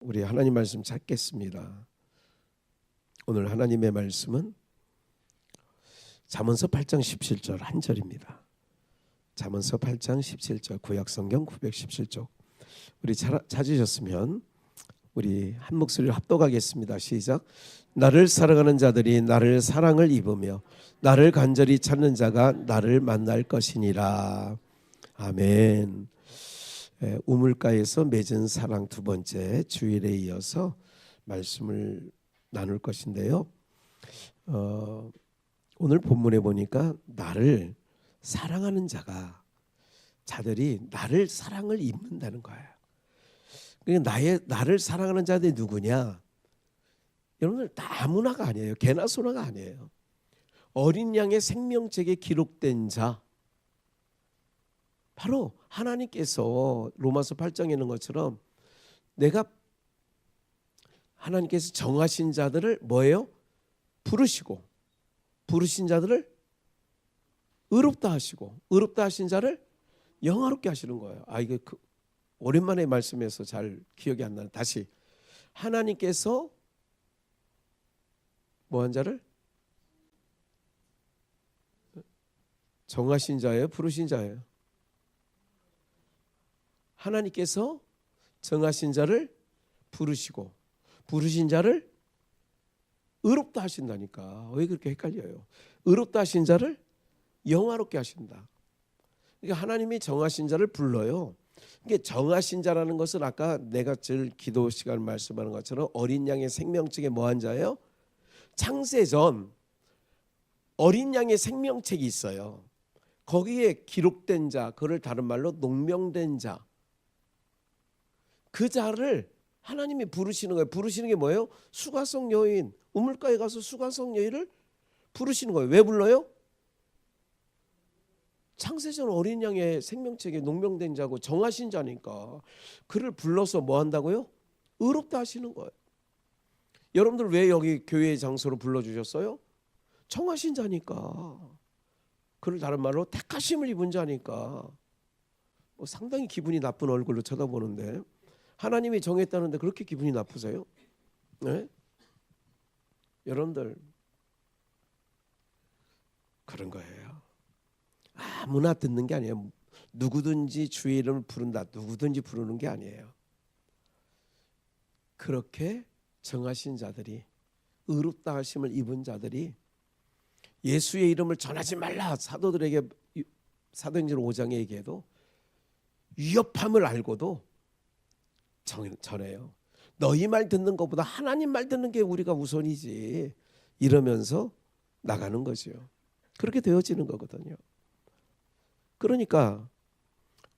우리 하나님 말씀 찾겠습니다. 오늘 하나님의 말씀은 잠언서 8장 17절 한 절입니다. 잠언서 8장 17절 구약성경 917쪽. 우리 찾으셨으면 우리 한 목소리로 합독하겠습니다. 시작. 나를 사랑하는 자들이 나를 사랑을 입으며 나를 간절히 찾는 자가 나를 만날 것이니라. 아멘. 우물가에서 맺은 사랑 두 번째 주일에 이어서 말씀을 나눌 것인데요. 오늘 본문에 보니까 나를 사랑하는 자들이 나를 사랑을 입는다는 거예요. 그러니까 나를 사랑하는 자들이 누구냐? 여러분들 다 아무나가 아니에요. 개나 소나가 아니에요. 어린 양의 생명책에 기록된 자, 바로 하나님께서 로마서 8장에 있는 것처럼 하나님께서 정하신 자들을 뭐예요? 부르시고, 부르신 자들을 의롭다 하시고, 의롭다 하신 자를 영화롭게 하시는 거예요. 이게 오랜만에 말씀해서 잘 기억이 안 나는. 다시 하나님께서 뭐한 자를 정하신 자예요, 부르신 자예요? 하나님께서 정하신 자를 부르시고 부르신 자를 의롭다 하신다니까. 왜 그렇게 헷갈려요? 의롭다 하신 자를 영화롭게 하신다. 그러니까 하나님이 정하신 자를 불러요. 이게 정하신 자라는 것은 아까 내가 늘 기도 시간 말씀하는 것처럼 어린 양의 생명책에 뭐한 자예요? 창세전 어린 양의 생명책이 있어요. 거기에 기록된 자, 그를 다른 말로 농명된 자, 그 자를 하나님이 부르시는 거예요. 부르시는 게 뭐예요? 수가성 여인, 우물가에 가서 수가성 여인을 부르시는 거예요. 왜 불러요? 창세전 어린 양의 생명책에 농명된 자고 정하신 자니까 그를 불러서 뭐 한다고요? 의롭다 하시는 거예요. 여러분들 왜 여기 교회의 장소로 불러주셨어요? 정하신 자니까. 그를 다른 말로 택하심을 입은 자니까. 상당히 기분이 나쁜 얼굴로 쳐다보는데 하나님이 정했다는데 그렇게 기분이 나쁘세요? 네? 여러분들 그런 거예요. 아무나 듣는 게 아니에요. 누구든지 주의 이름을 부른다. 누구든지 부르는 게 아니에요. 그렇게 정하신 자들이, 의롭다 하심을 입은 자들이 예수의 이름을 전하지 말라. 사도들에게 사도행전 5장에 얘기해도 위협함을 알고도 전해요. 너희 말 듣는 것보다 하나님 말 듣는 게 우리가 우선이지. 이러면서 나가는 거죠. 그렇게 되어지는 거거든요. 그러니까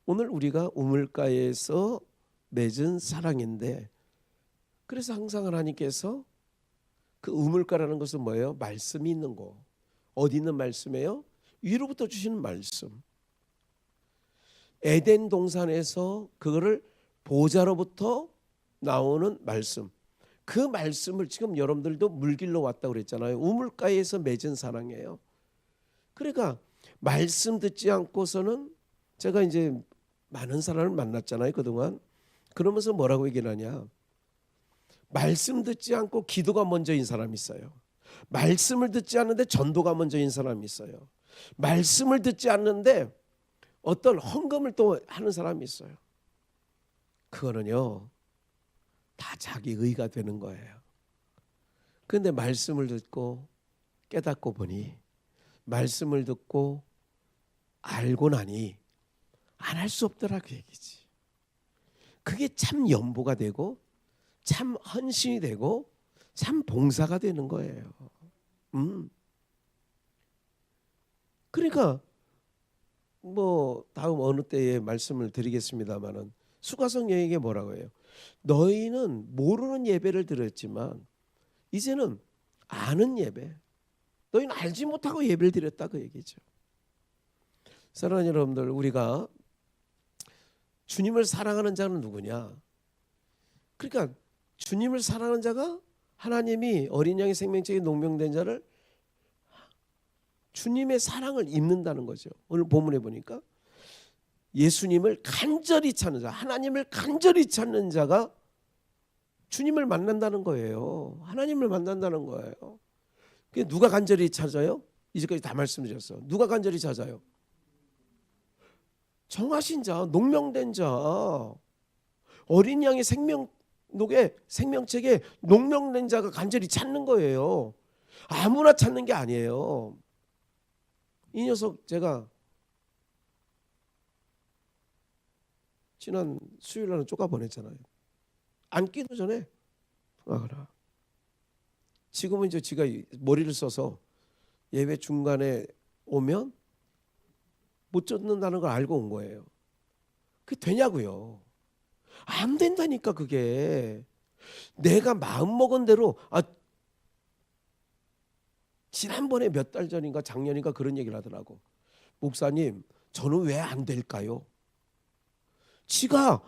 오늘 우리가 우물가에서 맺은 사랑인데, 그래서 항상 하나님께서 그 우물가라는 것은 뭐예요? 말씀이 있는 곳. 어디 있는 말씀이에요? 위로부터 주시는 말씀. 에덴 동산에서 그거를 보좌로부터 나오는 말씀. 그 말씀을 지금 여러분들도 물길로 왔다고 그랬잖아요. 우물가에서 맺은 사랑이에요. 그러니까 말씀 듣지 않고서는, 제가 이제 많은 사람을 만났잖아요 그동안. 그러면서 뭐라고 얘기를 하냐, 말씀 듣지 않고 기도가 먼저인 사람이 있어요. 말씀을 듣지 않는데 전도가 먼저인 사람이 있어요. 말씀을 듣지 않는데 어떤 헌금을 또 하는 사람이 있어요. 그거는요 다 자기 의가 되는 거예요. 그런데 말씀을 듣고 깨닫고 보니, 말씀을 듣고 알고 나니 안 할 수 없더라, 그 얘기지. 그게 참 연보가 되고 참 헌신이 되고 참 봉사가 되는 거예요. 그러니까 다음 어느 때에 말씀을 드리겠습니다마는 수가성 여인에게 뭐라고 해요? 너희는 모르는 예배를 드렸지만 이제는 아는 예배, 너희는 알지 못하고 예배를 드렸다, 그 얘기죠. 사랑하는 여러분들, 우리가 주님을 사랑하는 자는 누구냐? 그러니까 주님을 사랑하는 자가 하나님이 어린 양의 생명책에 농명된 자를 주님의 사랑을 입는다는 거죠. 오늘 본문에 보니까 예수님을 간절히 찾는 자, 하나님을 간절히 찾는 자가 주님을 만난다는 거예요. 하나님을 만난다는 거예요. 그게 누가 간절히 찾아요? 이제까지 다 말씀드렸어. 누가 간절히 찾아요? 정하신 자, 농명된 자, 어린 양의 생명책에 농명된 자가 간절히 찾는 거예요. 아무나 찾는 게 아니에요. 이 녀석 제가 지난 수요일 날은 쫓아 보냈잖아요. 앉기도 전에 통화하라. 지금은 이제 지가 머리를 써서 예배 중간에 오면 못 쫓는다는 걸 알고 온 거예요. 그게 되냐고요. 안 된다니까. 그게 내가 마음먹은 대로. 지난번에 몇 달 전인가 작년인가 그런 얘기를 하더라고. 목사님, 저는 왜 안 될까요? 지가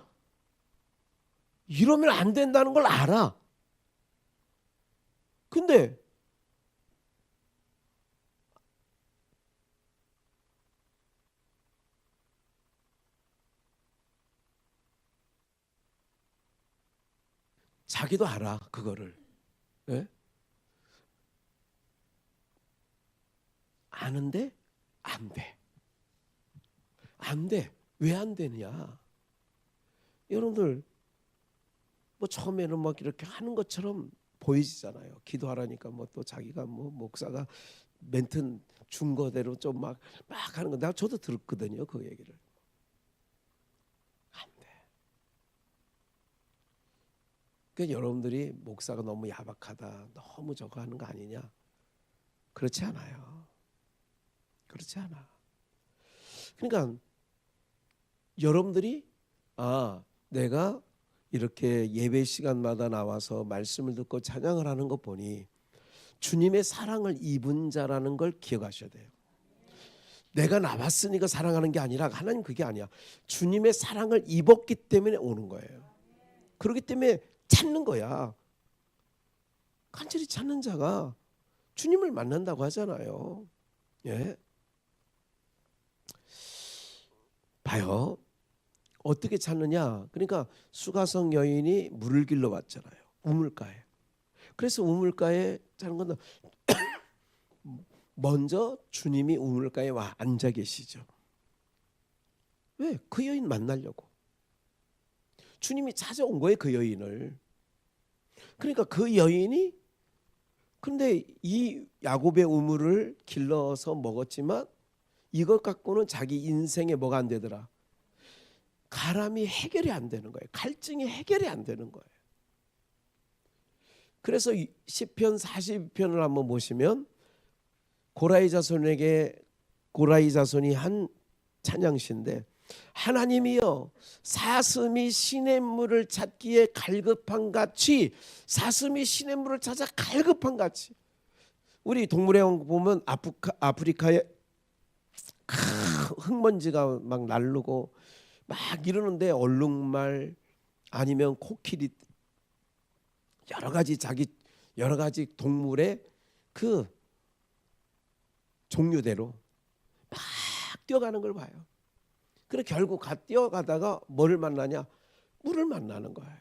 이러면 안 된다는 걸 알아. 근데 자기도 알아 그거를. 예? 아는데 안 돼. 안 돼. 왜 안 되느냐? 여러분들 뭐 처음에는 막 이렇게 하는 것처럼 보이시잖아요. 기도하라니까 뭐 또 자기가 뭐 목사가 멘트 준 거대로 좀 막 하는 거. 저도 들었거든요. 그 얘기를. 안 돼. 그러니까 여러분들이 목사가 너무 야박하다, 너무 저거 하는 거 아니냐? 그렇지 않아요. 그렇지 않아. 그러니까 여러분들이 내가 이렇게 예배 시간마다 나와서 말씀을 듣고 찬양을 하는 것 보니 주님의 사랑을 입은 자라는 걸 기억하셔야 돼요. 내가 나왔으니까 사랑하는 게 아니라 하나님 그게 아니야. 주님의 사랑을 입었기 때문에 오는 거예요. 그렇기 때문에 찾는 거야. 간절히 찾는 자가 주님을 만난다고 하잖아요. 예. 봐요. 어떻게 찾느냐? 그러니까 수가성 여인이 물을 길러 왔잖아요. 우물가에. 그래서 우물가에 찾는 건 먼저 주님이 우물가에 와 앉아 계시죠. 왜? 그 여인 만나려고. 주님이 찾아온 거예요, 그 여인을. 그러니까 그 여인이 근데 이 야곱의 우물을 길러서 먹었지만 이것 갖고는 자기 인생에 뭐가 안 되더라. 가람이 해결이 안 되는 거예요. 갈증이 해결이 안 되는 거예요. 그래서 시편 42편을 한번 보시면 고라이 자손이 한 찬양시인데 하나님이여 사슴이 시냇물을 찾기에 갈급한 같이 사슴이 시냇물을 찾아 갈급한 같이 우리 동물의 왕국 보면 아프리카에 흙먼지가 막 날르고 막 이러는데 얼룩말 아니면 코끼리 여러 가지 동물의 그 종류대로 막 뛰어가는 걸 봐요. 그래 결국 뛰어가다가 뭐를 만나냐? 물을 만나는 거예요.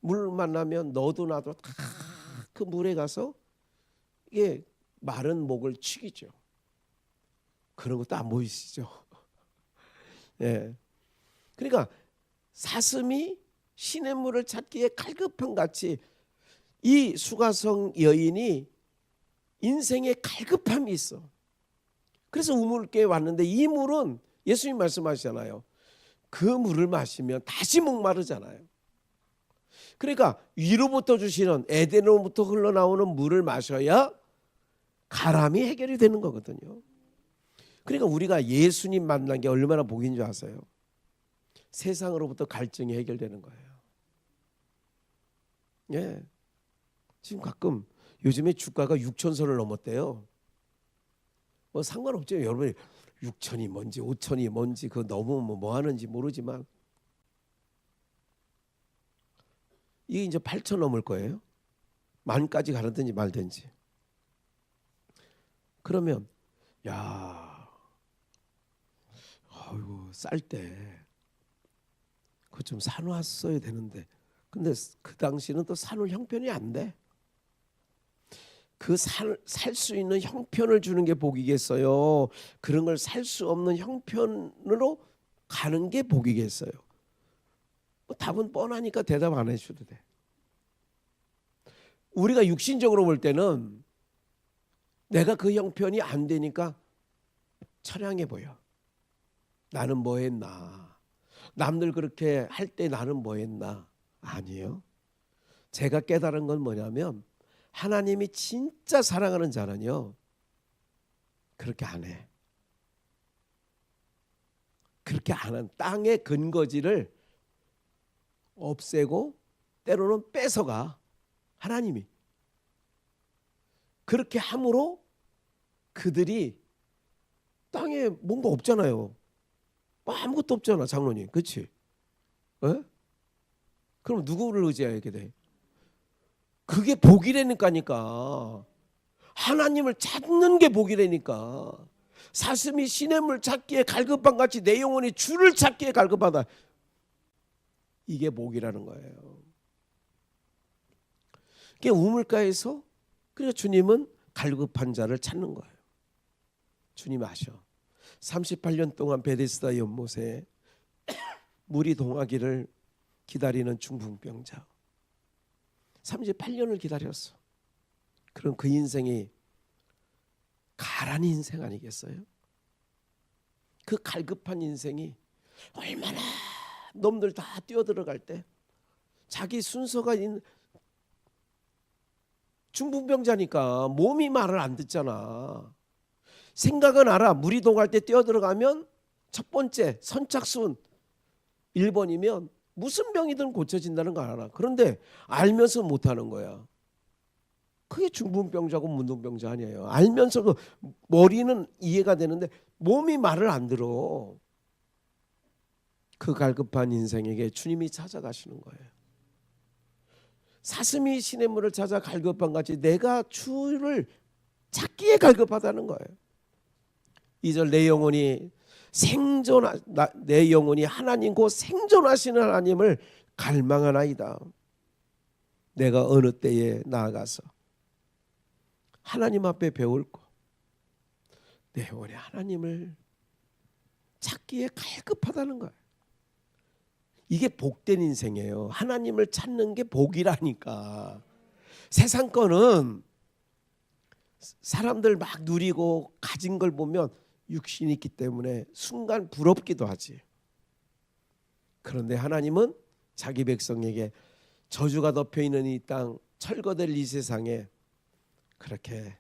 물 만나면 너도 나도 다 그 물에 가서 이게 마른 목을 축이죠. 그런 것도 안 보이시죠? 예. 그러니까 사슴이 시냇물을 찾기에 갈급한 같이 이 수가성 여인이 인생에 갈급함이 있어. 그래서 우물가에 왔는데 이 물은 예수님 말씀하시잖아요. 그 물을 마시면 다시 목마르잖아요. 그러니까 위로부터 주시는 에덴으로부터 흘러나오는 물을 마셔야 가람이 해결이 되는 거거든요. 그러니까 우리가 예수님 만난 게 얼마나 복인 줄 아세요? 세상으로부터 갈증이 해결되는 거예요. 예. 지금 가끔 요즘에 주가가 6천선을 넘었대요. 뭐 상관없죠. 여러분이 6천이 뭔지 5천이 뭔지 그 너무 뭐 하는지 모르지만 이게 이제 8천 넘을 거예요. 만까지 가르든지 말든지. 그러면 아이고 쌀 때 그거 좀 사놨어야 되는데 근데 그 당시는 또 산후 형편이 안 돼. 그 살 수 있는 형편을 주는 게 복이겠어요? 그런 걸 살 수 없는 형편으로 가는 게 복이겠어요? 뭐 답은 뻔하니까 대답 안 해줘도 돼. 우리가 육신적으로 볼 때는 내가 그 형편이 안 되니까 처량해 보여. 나는 뭐 했나? 남들 그렇게 할 때 나는 뭐 했나? 아니에요. 제가 깨달은 건 뭐냐면 하나님이 진짜 사랑하는 자는요, 그렇게 안 해. 그렇게 안 한 땅의 근거지를 없애고 때로는 뺏어가. 하나님이 그렇게 함으로 그들이 땅에 뭔가 없잖아요. 아무것도 없잖아, 장로님. 그렇지? 에? 그럼 누구를 의지하게 돼? 그게 복이라니까니까. 하나님을 찾는 게 복이라니까. 사슴이 시냇물 찾기에 갈급한 같이 내 영혼이 주를 찾기에 갈급하다. 이게 복이라는 거예요. 그게 우물가에서, 그러니까 주님은 갈급한 자를 찾는 거예요. 주님 아셔. 38년 동안 베데스다 연못에 물이 동하기를 기다리는 중풍병자. 38년을 기다렸어. 그럼 그 인생이 가란 인생 아니겠어요? 그 갈급한 인생이 얼마나 놈들 다 뛰어들어갈 때 자기 순서가 있는, 중풍병자니까 몸이 말을 안 듣잖아. 생각은 알아. 물이 동할 때 뛰어들어가면 첫 번째 선착순 1번이면 무슨 병이든 고쳐진다는 거 알아. 그런데 알면서 못하는 거야. 그게 중풍병자고 문둥병자 아니에요. 알면서도 머리는 이해가 되는데 몸이 말을 안 들어. 그 갈급한 인생에게 주님이 찾아가시는 거예요. 사슴이 시냇물을 찾아 갈급한 같이 내가 주를 찾기에 갈급하다는 거예요. 2절 내 영혼이 내 영혼이 하나님 곧 생존하시는 하나님을 갈망하나이다. 내가 어느 때에 나아가서 하나님 앞에 배울고 내 영혼이 하나님을 찾기에 갈급하다는 거예요. 이게 복된 인생이에요. 하나님을 찾는 게 복이라니까. 세상 거는 사람들 막 누리고 가진 걸 보면 육신이 있기 때문에 순간 부럽기도 하지. 그런데 하나님은 자기 백성에게 저주가 덮여있는 이 땅, 철거될 이 세상에 그렇게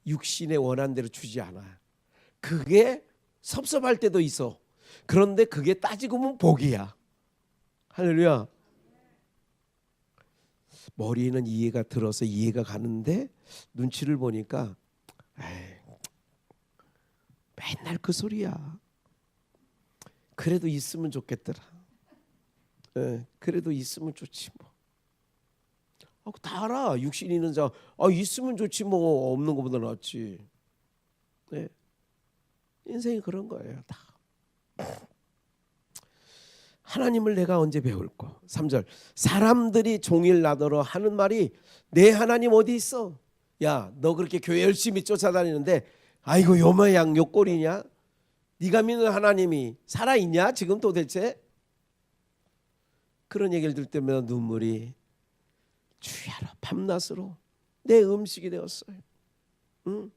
육신의 원한 대로 주지 않아. 그게 섭섭할 때도 있어. 그런데 그게 따지고 보면 복이야. 할렐루야. 머리는 이해가 들어서 이해가 가는데 눈치를 보니까 에이, 맨날 그 소리야. 그래도 있으면 좋겠더라. 그래도 있으면 좋지 뭐. 다 알아. 육신 있는 자 있으면 좋지 뭐. 없는 것보다 낫지. 네. 인생이 그런 거예요. 다. 하나님을 내가 언제 배울고. 3절 사람들이 종일 나더러 하는 말이 내 하나님 어디 있어? 야, 너 그렇게 교회 열심히 쫓아다니는데 아이고 요 모양 요 꼴이냐? 네가 믿는 하나님이 살아있냐 지금 도대체? 그런 얘기를 들을 때마다 눈물이 주야로 밤낮으로 내 음식이 되었어요. 응?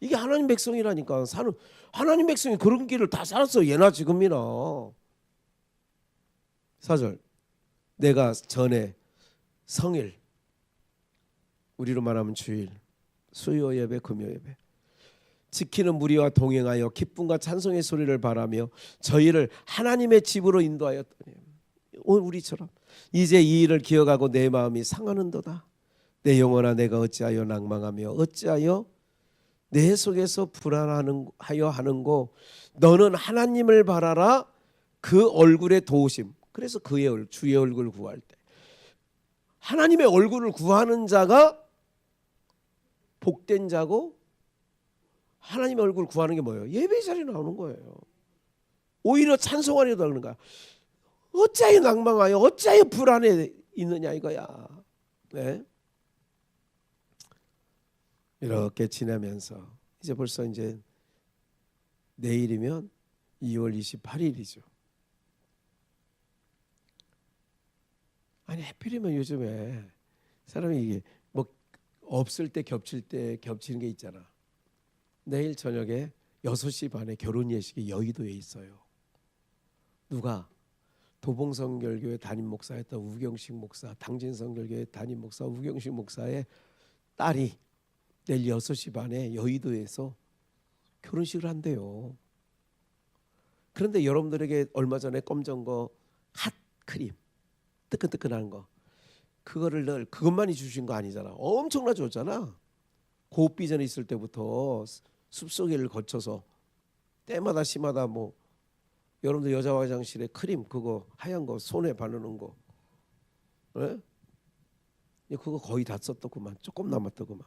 이게 하나님 백성이라니까. 사는 하나님 백성이 그런 길을 다 살았어. 예나 지금이나. 4절 내가 전에 성일, 우리로 말하면 주일, 수요 예배, 금요 예배 지키는 무리와 동행하여 기쁨과 찬송의 소리를 바라며 저희를 하나님의 집으로 인도하였더니 오늘 우리처럼 이제 이 일을 기억하고 내 마음이 상하는도다. 내 영혼아 내가 어찌하여 낭망하며 어찌하여 내 속에서 불안하여 하는고. 너는 하나님을 바라라. 그 얼굴의 도우심. 그래서 그의 주의 얼굴을 구할 때 하나님의 얼굴을 구하는 자가 복된 자고, 하나님의 얼굴을 구하는 게 뭐예요? 예배 자리에 나오는 거예요. 오히려 찬송하려다 그러는 거야. 어찌하여 낭망하여 어찌하여 불안해 있느냐 이거야. 네? 이렇게 지내면서 이제 벌써 이제 내일이면 2월 28일이죠. 아니 하필이면 요즘에 사람이 이게 뭐 없을 때 겹칠 때 겹치는 게 있잖아. 내일 저녁에 6시 반에 결혼 예식이 여의도에 있어요. 누가? 도봉성결교회 담임 목사였던 우경식 목사, 당진성결교회 담임 목사 우경식 목사의 딸이 내일 6시 반에 여의도에서 결혼식을 한대요. 그런데 여러분들에게 얼마 전에 검정 거 핫크림 뜨끈뜨끈한 거 그것만이 주신 거 아니잖아. 엄청나 줬잖아. 고비전에 있을 때부터 숲속을 거쳐서 때마다 시마다 뭐 여러분들 여자 화장실에 크림 그거 하얀 거 손에 바르는 거, 예? 그거 거의 다 썼더구만. 조금 남았더구만.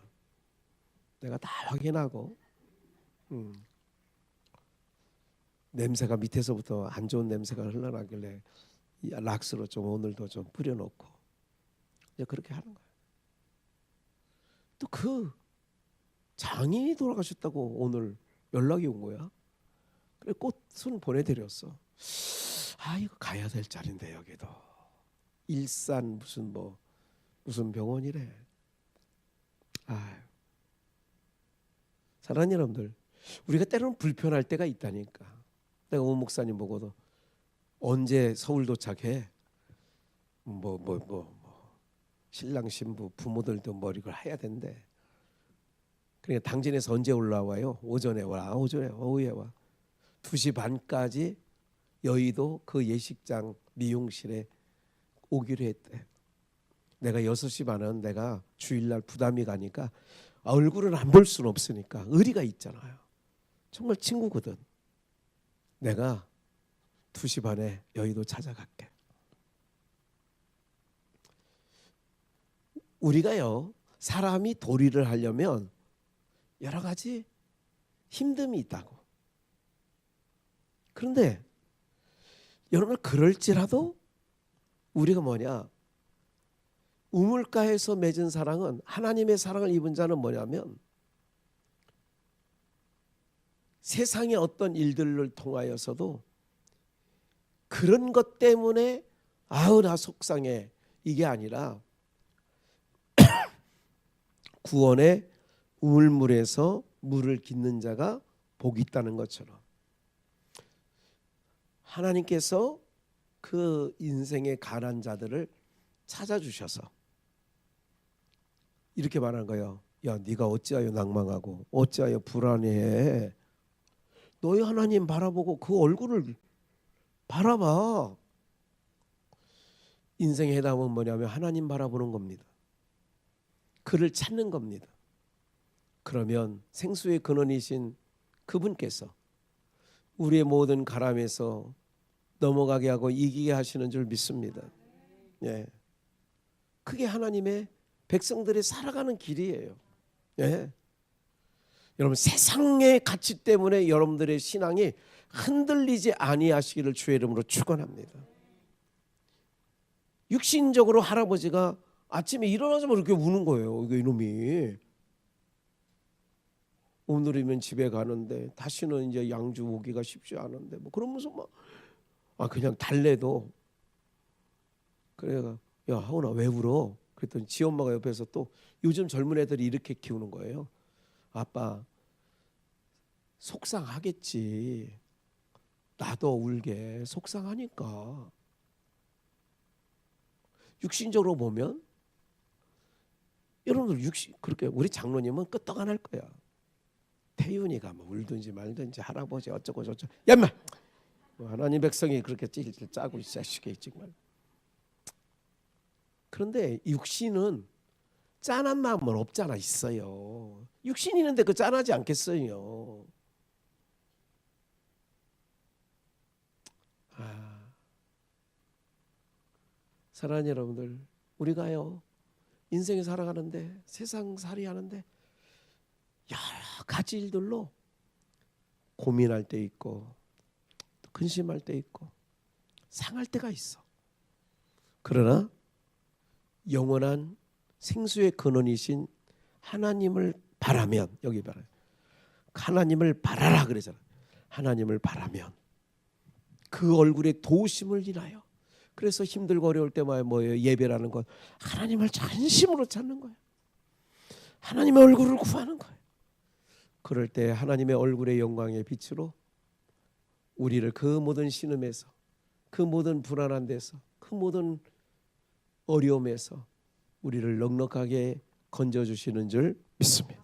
내가 다 확인하고 냄새가 밑에서부터 안 좋은 냄새가 흘러나길래 락스로 좀 오늘도 좀 뿌려놓고 이제 그렇게 하는 거야. 또 그 장인이 돌아가셨다고 오늘 연락이 온 거야. 그래 꽃은 보내드렸어. 아 이거 가야 될 자리인데 여기도 일산 무슨 병원이래. 아 사랑하는 여러분들, 우리가 때로는 불편할 때가 있다니까. 내가 오 목사님 보고도 언제 서울 도착해? 신랑 신부 부모들도 머리를 해야 된대. 그러니까 당진에서 언제 올라와요? 오전에 와. 오후에 와. 2시 반까지 여의도 그 예식장 미용실에 오기로 했대. 내가 6시 반은 내가 주일날 부담이 가니까 얼굴은 안 볼 수는 없으니까 의리가 있잖아요. 정말 친구거든. 내가 2시 반에 여의도 찾아갈게. 우리가요 사람이 도리를 하려면 여러 가지 힘듦이 있다고. 그런데 여러분 그럴지라도 우리가 뭐냐, 우물가에서 맺은 사랑은, 하나님의 사랑을 입은 자는 뭐냐면 세상의 어떤 일들을 통하여서도 그런 것 때문에 아우 나 속상해 이게 아니라 구원의 우물물에서 물을 깃는 자가 복이 있다는 것처럼 하나님께서 그 인생의 가난한 자들을 찾아주셔서 이렇게 말하는 거예요. 야 네가 어찌하여 낭망하고 어찌하여 불안해해. 너희 하나님 바라보고 그 얼굴을 바라봐. 인생의 해답은 뭐냐면 하나님 바라보는 겁니다. 그를 찾는 겁니다. 그러면 생수의 근원이신 그분께서 우리의 모든 가람에서 넘어가게 하고 이기게 하시는 줄 믿습니다. 예. 그게 하나님의 백성들이 살아가는 길이에요. 예. 여러분 세상의 가치 때문에 여러분들의 신앙이 흔들리지 아니하시기를 주의 이름으로 축원합니다. 육신적으로 할아버지가 아침에 일어나자마자 이렇게 우는 거예요. 이놈이 오늘이면 집에 가는데 다시는 이제 양주 오기가 쉽지 않은데 뭐 그러면서 막 그냥 달래도 그래가 야 하은아 왜 울어? 그랬더니 지 엄마가 옆에서 또 요즘 젊은 애들이 이렇게 키우는 거예요. 아빠 속상하겠지. 나도 울게 속상하니까. 육신적으로 보면 여러분들 그렇게 우리 장로님은 끄떡 안 할 거야. 태윤이가 뭐 울든지 말든지 할아버지 어쩌고 저쩌고. 야 인마 하나님 백성이 그렇게 찔찔 짜고 자식이 정말. 그런데 육신은 짠한 마음은 없잖아. 있어요. 육신이 있는데 그 짠하지 않겠어요. 사랑하는 여러분들, 우리가요 인생을 살아가는데 세상살이 하는데 여러 가지 일들로 고민할 때 있고 근심할 때 있고 상할 때가 있어. 그러나 영원한 생수의 근원이신 하나님을 바라면, 여기 봐라, 하나님을 바라라 그러잖아. 하나님을 바라면 그 얼굴의 도우심을 인하여, 그래서 힘들고 어려울 때마다 뭐예요? 예배라는 건 하나님을 전심으로 찾는 거예요. 하나님의 얼굴을 구하는 거예요. 그럴 때 하나님의 얼굴의 영광의 빛으로 우리를 그 모든 신음에서, 그 모든 불안한 데서, 그 모든 어려움에서 우리를 넉넉하게 건져주시는 줄 믿습니다.